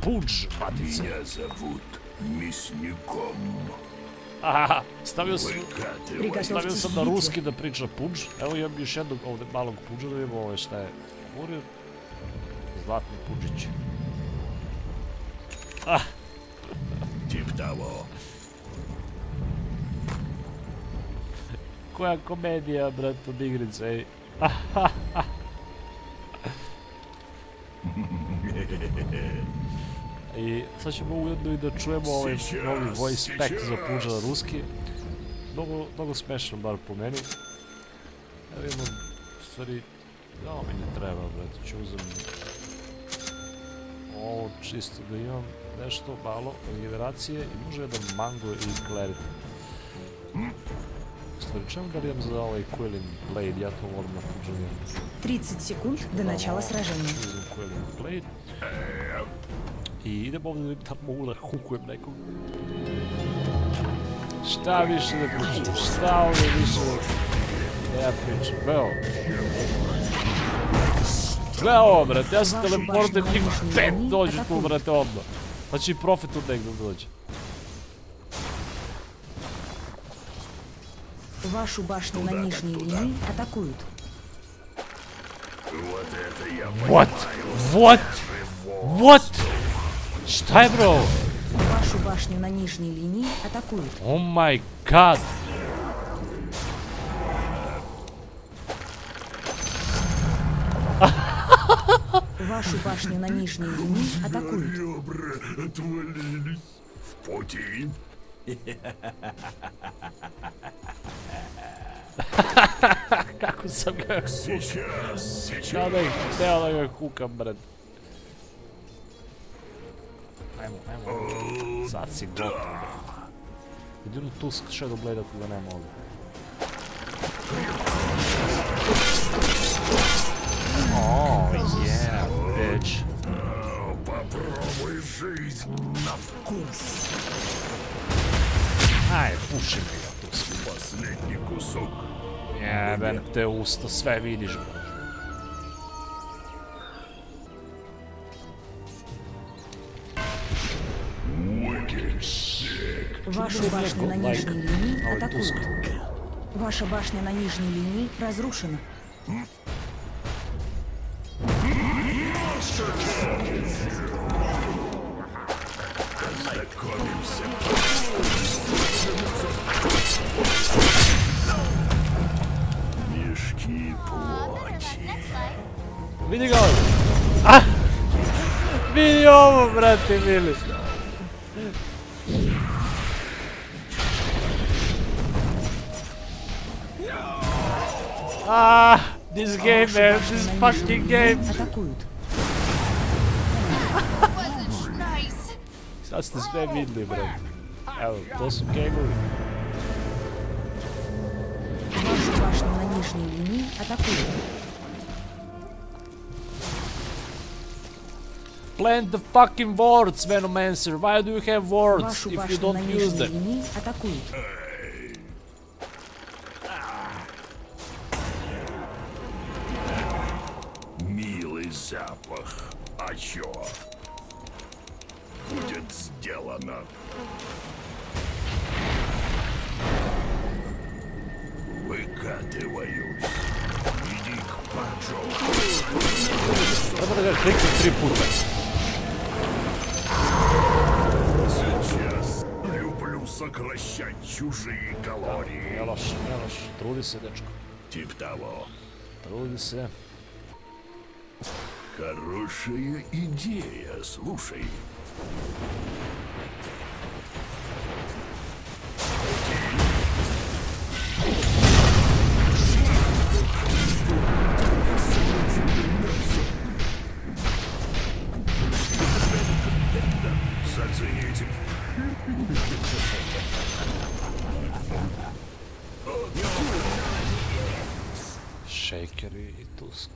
Пудж, матица. Меня зовут Мясником. Aha, stavio sam Приготовьтесь na к ruski битве. da priča Pudž. Evo imam još jednog ovdje malog Pudža da vidimo ovo šta je. Kurir. Zlatni Pudžić. Ah, Тип того. koja komedija, brat, od igrice, ej. I sad ćemo ujedno i da čujemo ovaj novi voice pack za Pudža na ruski. Mnogo smešan, bar po meni. Evo imam, u stvari, ovo mi ne treba, brate, ću uzem ovo čisto da imam nešto malo od generacije i može jedan mango i clarity. U stvari, čemu da li imam za ovaj Quelling Blade, ja to volim na Pudža imam. 30 секунд до начала сражения. Uzem Quelling Blade. I idem ovdje da mogu da hukujem nekog. Šta više da pričam? Šta ovdje više da ja pričam? Evo. Gle ovo, brate, ja sam teleporten, njih 5 dođu tu, brate, odmah. Znači i profit od negdje dođe. Вашу башню на нижней линии атакуют. Вот это я What? What? What? Šta je, bro? Вашу башню на нижней линии атакуют. Oh my god. Вашу башню на нижней линии атакуют. ребра отвалились. В пути. Kako sam ga hukao. Сейчас. Hteo da ga hukam, brate. Ajmo. Sad si gotov, brate. Jedino Tusk Shadow Blade ako ga nema ovdje. Oh, yeah, bitch. Попробуй жизнь на вкус. Aj, puši me ga, Tusk. Последний кусок. Jeben te usta, sve vidiš, brate. Wicked sick. Вашу башню на нижней линии атакуют. Ваша башня на нижней линии разрушена. Знакомимся. Мешки плоти. Vidi ga ovdje. Ah! Vidi ovo, brate, mili. Ah! This game, Вашу man. башню This на fucking нижней game. линии атакуют. Sad ste sve vidjeli, brate. Evo, to su gameovi. Вашу башню на нижней линии атакуют. Plant the fucking wards, Venomancer. Why do you have wards Вашу if you башню на don't use нижней them? линии атакуют. Милый запах. А чё? Будет сделано. Выкатываюсь. Иди к Паджо. Treba da ga kliknem 3 puta. Сейчас люблю сокращать чужие калории. Ne loš. Trudi se, dečko. Тип того. Trudi se. Хорошая идея, слушай. Зацените. Shakeri i Tusk.